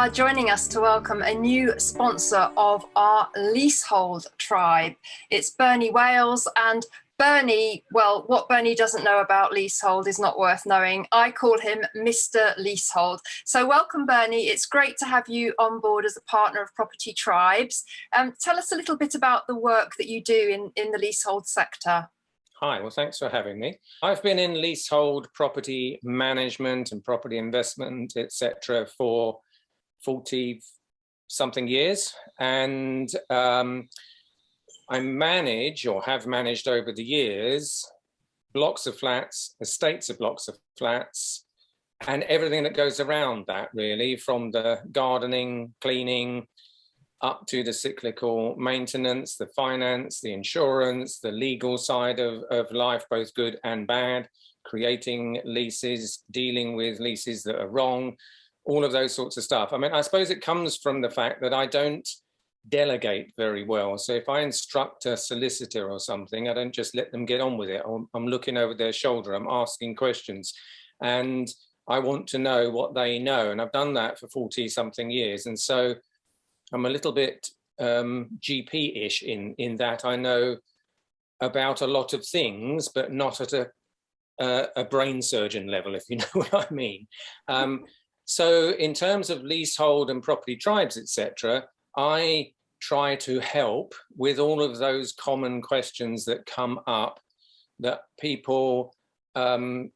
are joining us to welcome a new sponsor of our Leasehold Tribe. It's Bernie Wales, and Bernie, well, what Bernie doesn't know about leasehold is not worth knowing. I call him Mr. Leasehold. So welcome, Bernie. It's great to have you on board as a partner of Property Tribes. Tell us a little bit about the work that you do in the leasehold sector. Hi, well, thanks for having me. I've been in leasehold property management and property investment, etc., for 40-something years, and I manage, or have managed over the years, blocks of flats, estates of blocks of flats, and everything that goes around that, really, from the gardening, cleaning, up to the cyclical maintenance, the finance, the insurance, the legal side of life, both good and bad, creating leases, dealing with leases that are wrong, all of those sorts of stuff. I mean, I suppose it comes from the fact that I don't delegate very well. So if I instruct a solicitor or something, I don't just let them get on with it. I'm looking over their shoulder, I'm asking questions, and I want to know what they know. And I've done that for 40-something years. And so I'm a little bit GP-ish in that I know about a lot of things, but not at a brain surgeon level, if you know what I mean. So in terms of leasehold and property tribes, etc., I try to help with all of those common questions that come up that people come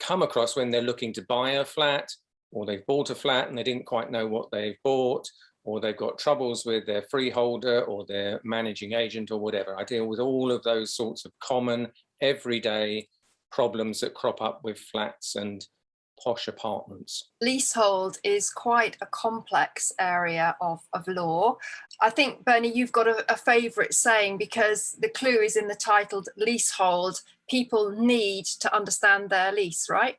across when they're looking to buy a flat, or they've bought a flat and they didn't quite know what they've bought, or they've got troubles with their freeholder or their managing agent or whatever. I deal with all of those sorts of common, everyday problems that crop up with flats and posh apartments. Leasehold is quite a complex area of law. I think, Bernie, you've got a favourite saying, because the clue is in the title, leasehold. People need to understand their lease, right?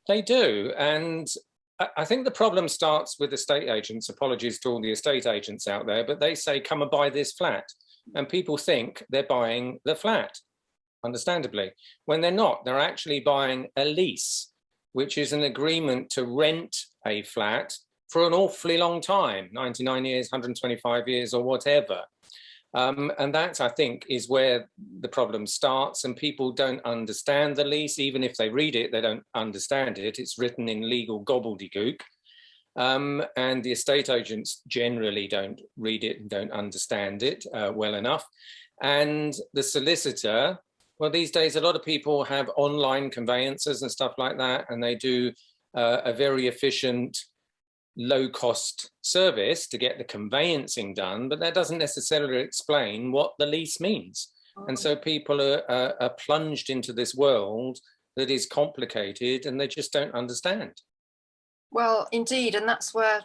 They do. And I think the problem starts with estate agents. Apologies to all the estate agents out there, but they say, come and buy this flat. And people think they're buying the flat, understandably, when they're not. They're actually buying a lease, which is an agreement to rent a flat for an awfully long time, 99 years, 125 years, or whatever. And that, I think, is where the problem starts, and people don't understand the lease. Even if they read it, they don't understand it. It's written in legal gobbledygook. And the estate agents generally don't read it and don't understand it well enough. And the solicitor, well, these days, a lot of people have online conveyancers and stuff like that, and they do a very efficient, low-cost service to get the conveyancing done, but that doesn't necessarily explain what the lease means. And so people are plunged into this world that is complicated, and they just don't understand. Well, indeed, and that's where,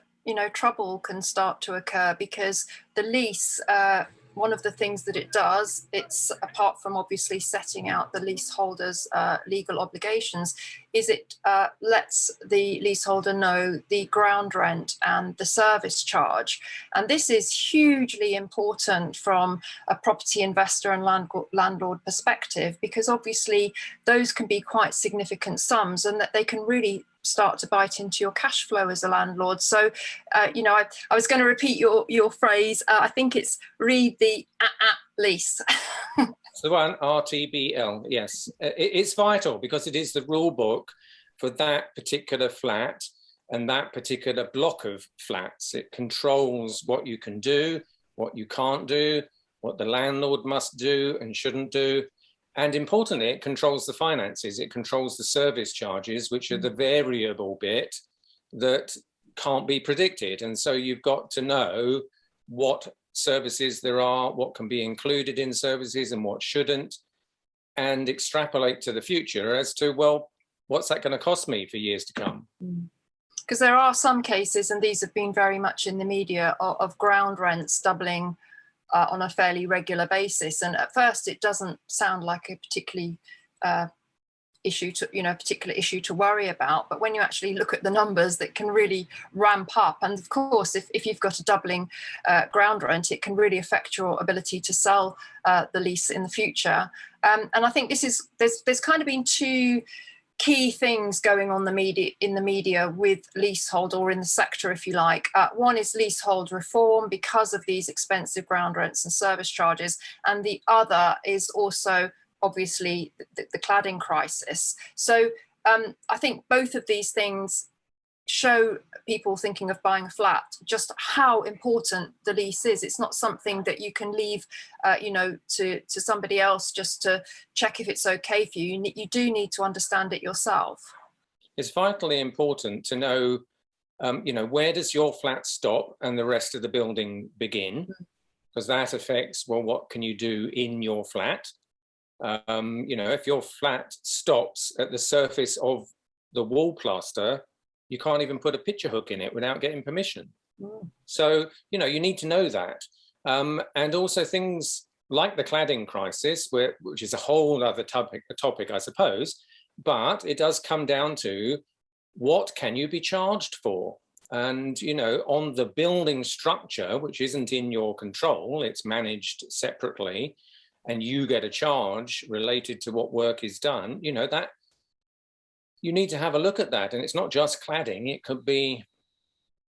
trouble can start to occur, because the lease, one of the things that it does, it's, apart from obviously setting out the leaseholder's legal obligations, is it lets the leaseholder know the ground rent and the service charge. And this is hugely important from a property investor and landlord perspective, because obviously those can be quite significant sums, and that they can really start to bite into your cash flow as a landlord. So, I was going to repeat your phrase. I think it's read the lease. It's the one, RTBL, yes. It's vital, because it is the rule book for that particular flat and that particular block of flats. It controls what you can do, what you can't do, what the landlord must do and shouldn't do. And importantly, it controls the finances. It controls the service charges, which are the variable bit that can't be predicted. And so you've got to know what services there are, what can be included in services and what shouldn't, and extrapolate to the future as to, well, what's that going to cost me for years to come? Because there are some cases, and these have been very much in the media, of ground rents doubling on a fairly regular basis. And at first it doesn't sound like a particular issue to worry about, but when you actually look at the numbers, that can really ramp up. And of course, if you've got a doubling ground rent, it can really affect your ability to sell the lease in the future. And I think there's kind of been two key things going on in the media with leasehold, or in the sector, if you like. One is leasehold reform because of these expensive ground rents and service charges, and the other is also obviously the cladding crisis. So I think both of these things show people thinking of buying a flat just how important the lease is. It's not something that you can leave, to somebody else just to check if it's okay for you. You do need to understand it yourself. It's vitally important to know, where does your flat stop and the rest of the building begin? Because that affects, well, what can you do in your flat? If your flat stops at the surface of the wall plaster, you can't even put a picture hook in it without getting permission. So, you need to know that. And also things like the cladding crisis, which is a whole other topic, I suppose, but it does come down to what can you be charged for? And, on the building structure, which isn't in your control, it's managed separately, and you get a charge related to what work is done, that you need to have a look at that. And it's not just cladding. It could be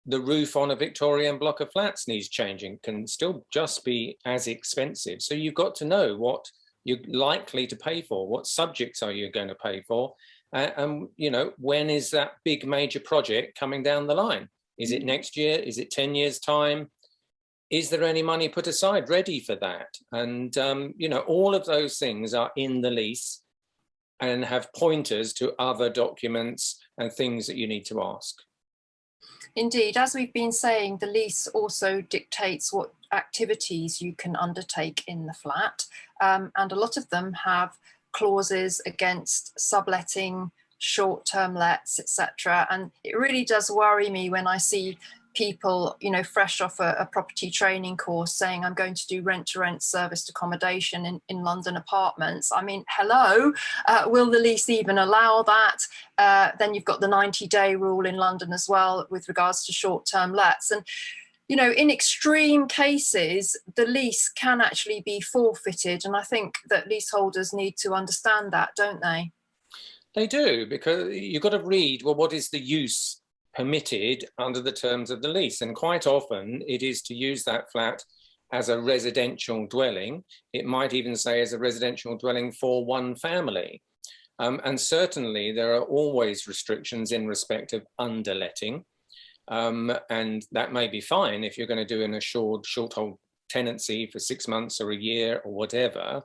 the roof on a Victorian block of flats needs changing, can still just be as expensive. So you've got to know what you're likely to pay for, what subjects are you going to pay for, and when is that big major project coming down the line? Is it next year? Is it 10 years time? Is there any money put aside ready for that? And all of those things are in the lease and have pointers to other documents and things that you need to ask. Indeed, as we've been saying, the lease also dictates what activities you can undertake in the flat, and a lot of them have clauses against subletting, short-term lets, etc. And it really does worry me when I see people, fresh off a property training course saying, I'm going to do rent-to-rent serviced accommodation in London apartments. I mean, hello, will the lease even allow that? Then you've got the 90-day rule in London as well with regards to short-term lets. And, in extreme cases, the lease can actually be forfeited. And I think that leaseholders need to understand that, don't they? They do, because you've got to read, well, what is the use permitted under the terms of the lease? And quite often it is to use that flat as a residential dwelling. It might even say as a residential dwelling for one family. And certainly there are always restrictions in respect of underletting. And that may be fine if you're going to do an assured short hold tenancy for 6 months or a year or whatever.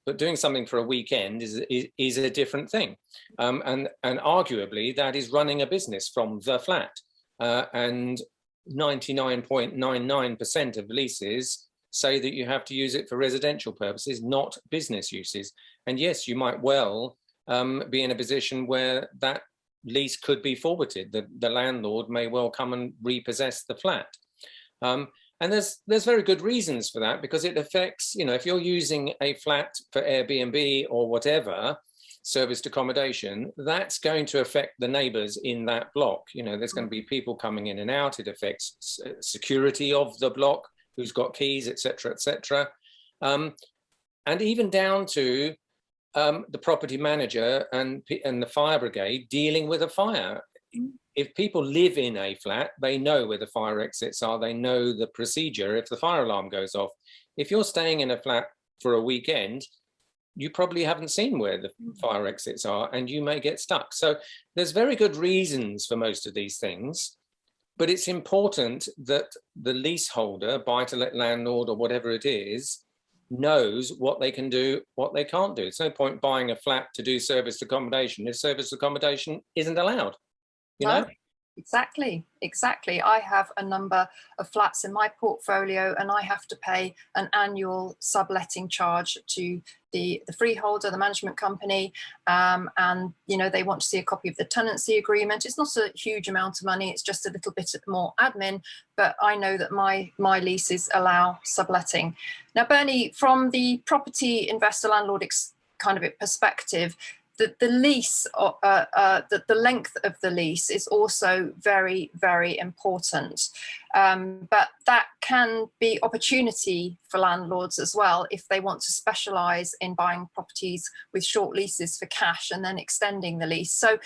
But doing something for a weekend is a different thing. And arguably that is running a business from the flat. And 99.99% of leases say that you have to use it for residential purposes, not business uses. And yes, you might well be in a position where that lease could be forwarded. The landlord may well come and repossess the flat. And there's very good reasons for that, because it affects, if you're using a flat for Airbnb or whatever, serviced accommodation, that's going to affect the neighbours in that block. There's going to be people coming in and out. It affects security of the block, who's got keys, etc., etc. And even down to the property manager and the fire brigade dealing with a fire. If people live in a flat, they know where the fire exits are, they know the procedure if the fire alarm goes off. If you're staying in a flat for a weekend, you probably haven't seen where the fire exits are and you may get stuck. So there's very good reasons for most of these things, but it's important that the leaseholder, buy-to-let landlord or whatever it is, knows what they can do, what they can't do. It's no point buying a flat to do serviced accommodation if serviced accommodation isn't allowed. No, exactly. I have a number of flats in my portfolio and I have to pay an annual subletting charge to the freeholder, the management company, and they want to see a copy of the tenancy agreement. It's not a huge amount of money, it's just a little bit more admin, but I know that my leases allow subletting. Now, Bernie, from the property investor landlord kind of perspective, the lease, the length of the lease is also very, very important. But that can be opportunity for landlords as well if they want to specialise in buying properties with short leases for cash and then extending the lease. So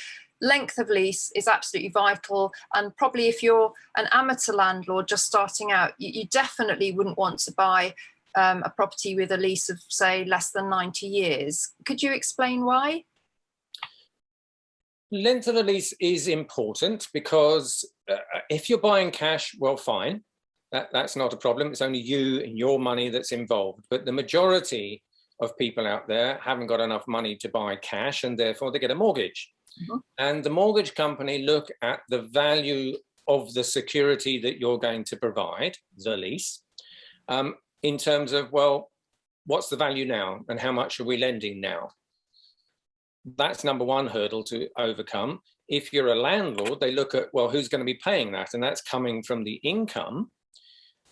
length of lease is absolutely vital, and probably if you're an amateur landlord just starting out, you definitely wouldn't want to buy a property with a lease of, say, less than 90 years. Could you explain why? Length of the lease is important because if you're buying cash, well, fine, that's not a problem. It's only you and your money that's involved. But the majority of people out there haven't got enough money to buy cash, and therefore they get a mortgage. Mm-hmm. And the mortgage company look at the value of the security that you're going to provide, the lease, in terms of, well, what's the value now and how much are we lending now? That's number one hurdle to overcome. If you're a landlord, they look at, well, who's going to be paying that? And that's coming from the income.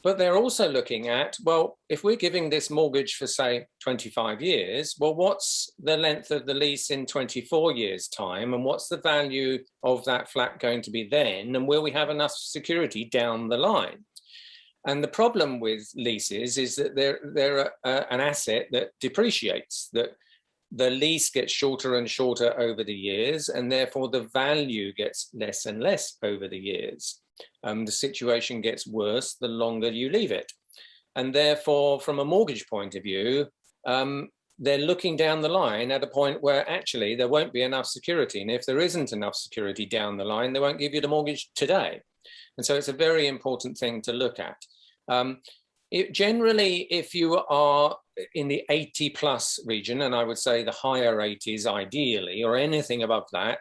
But they're also looking at, well, if we're giving this mortgage for, say, 25 years, well, what's the length of the lease in 24 years' time? And what's the value of that flat going to be then? And will we have enough security down the line? And the problem with leases is that they're an asset that depreciates, that the lease gets shorter and shorter over the years, and therefore the value gets less and less over the years. The situation gets worse the longer you leave it. And therefore, from a mortgage point of view, they're looking down the line at a point where actually there won't be enough security. And if there isn't enough security down the line, they won't give you the mortgage today. And so it's a very important thing to look at. Generally, if you are in the 80 plus region, and I would say the higher 80s ideally, or anything above that,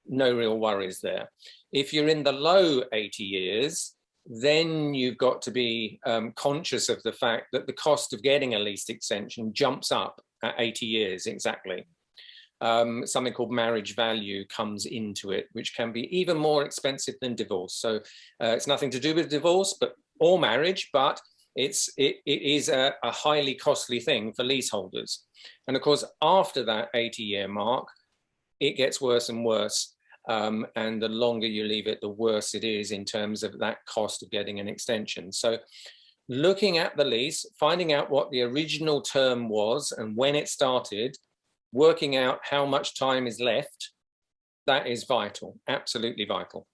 no real worries there. If you're in the low 80 years, then you've got to be conscious of the fact that the cost of getting a lease extension jumps up at 80 years exactly. Something called marriage value comes into it, which can be even more expensive than divorce. So it's nothing to do with divorce or marriage, but it is a highly costly thing for leaseholders. And of course, after that 80-year mark, it gets worse and worse. And the longer you leave it, the worse it is in terms of that cost of getting an extension. So looking at the lease, finding out what the original term was and when it started, working out how much time is left, that is vital, absolutely vital.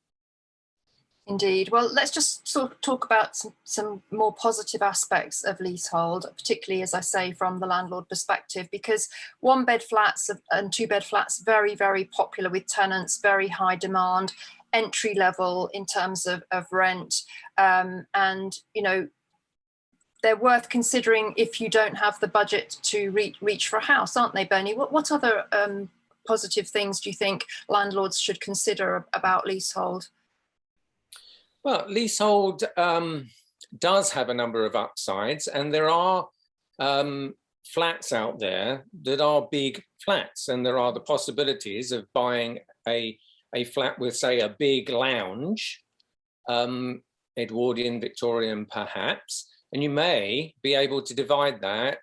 Indeed. Well, let's just sort of talk about some more positive aspects of leasehold, particularly, as I say, from the landlord perspective, because one-bed flats and two-bed flats, very, very popular with tenants, very high demand, entry level in terms of rent. And, you know, they're worth considering if you don't have the budget to reach for a house, aren't they, Bernie? What other positive things do you think landlords should consider about leasehold? Well, leasehold does have a number of upsides, and there are flats out there that are big flats, and there are the possibilities of buying a flat with, say, a big lounge, Edwardian, Victorian perhaps, and you may be able to divide that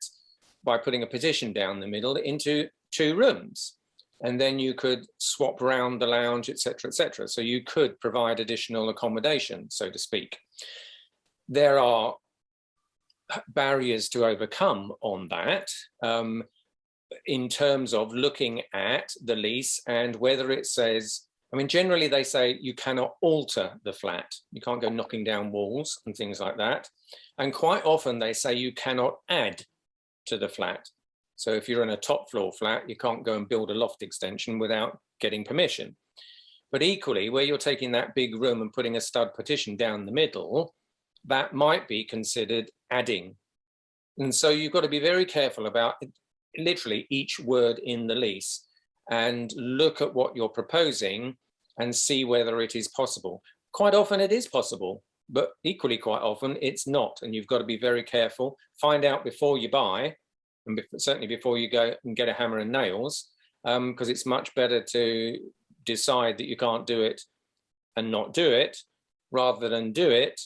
by putting a partition down the middle into 2 rooms. And then you could swap around the lounge, etc., etc. So you could provide additional accommodation, so to speak. There are barriers to overcome on that in terms of looking at the lease and whether it says, I mean, generally they say you cannot alter the flat. You can't go knocking down walls and things like that. And quite often they say you cannot add to the flat. So if you're in a top floor flat, you can't go and build a loft extension without getting permission. But equally, where you're taking that big room and putting a stud partition down the middle, that might be considered adding. And so you've got to be very careful about literally each word in the lease and look at what you're proposing and see whether it is possible. Quite often it is possible, but equally quite often it's not. And you've got to be very careful, find out before you buy, and certainly before you go and get a hammer and nails, because it's much better to decide that you can't do it and not do it, rather than do it,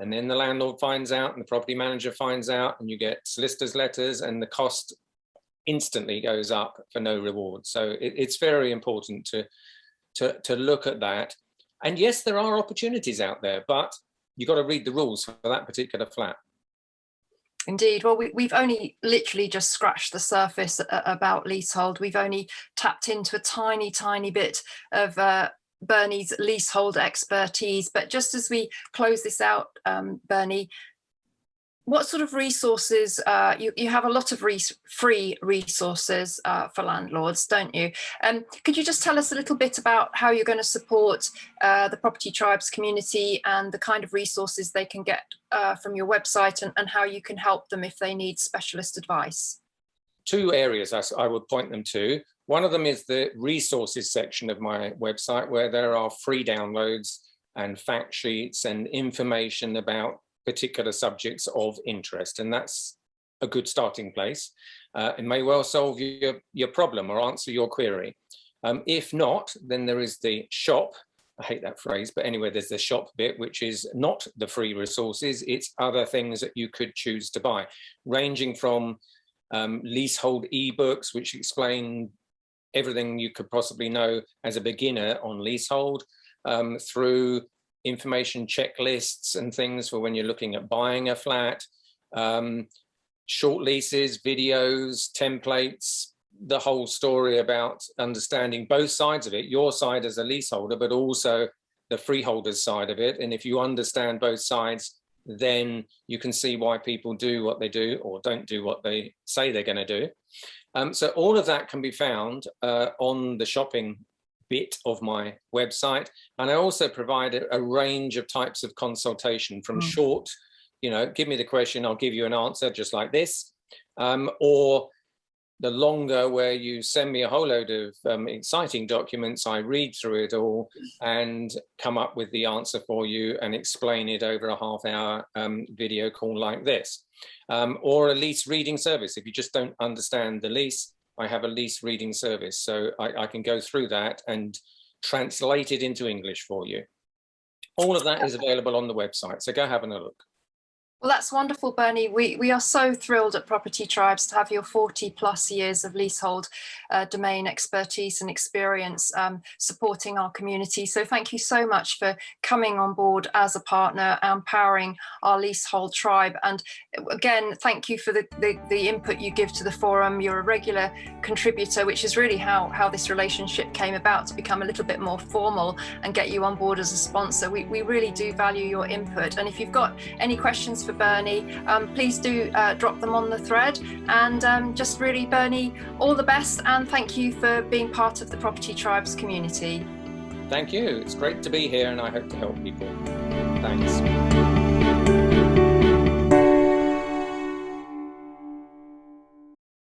and then the landlord finds out and the property manager finds out and you get solicitors' letters and the cost instantly goes up for no reward. So it's very important to look at that. And yes, there are opportunities out there, but you've got to read the rules for that particular flat. Indeed. Well, we've only literally just scratched the surface about leasehold. We've only tapped into a tiny, tiny bit of Bernie's leasehold expertise. But just as we close this out, Bernie, what sort of resources, you have a lot of free resources for landlords, don't you? Could you just tell us a little bit about how you're going to support the Property Tribes community and the kind of resources they can get from your website, and how you can help them if they need specialist advice? Two areas I would point them to. One of them is the resources section of my website, where there are free downloads and fact sheets and information about particular subjects of interest, and that's a good starting place. It may well solve your problem or answer your query. If not, then there is the shop. I hate that phrase, but anyway, there's the shop bit, which is not the free resources. It's other things that you could choose to buy, ranging from leasehold ebooks, which explain everything you could possibly know as a beginner on leasehold, through information checklists and things for when you're looking at buying a flat, short leases, videos, templates, the whole story about understanding both sides of it, your side as a leaseholder, but also the freeholder's side of it. And if you understand both sides, then you can see why people do what they do or don't do what they say they're going to do. So all of that can be found on the shopping bit of my website. And I also provide a range of types of consultation, from short, give me the question, I'll give you an answer just like this, or the longer, where you send me a whole load of exciting documents, I read through it all and come up with the answer for you and explain it over a half-hour video call like this. Or a lease reading service. If you just don't understand the lease, I have a lease reading service, so I can go through that and translate it into English for you. All of that is available on the website, so go have a look. Well, that's wonderful, Bernie. We are so thrilled at Property Tribes to have your 40+ years of leasehold domain expertise and experience supporting our community. So thank you so much for coming on board as a partner, empowering our Leasehold Tribe. And again, thank you for the input you give to the forum. You're a regular contributor, which is really how this relationship came about, to become a little bit more formal and get you on board as a sponsor. We really do value your input. And if you've got any questions for Bernie, please do drop them on the thread. And just really, Bernie, all the best, and thank you for being part of the Property Tribes community. Thank you. It's great to be here, and I hope to help people. Thanks.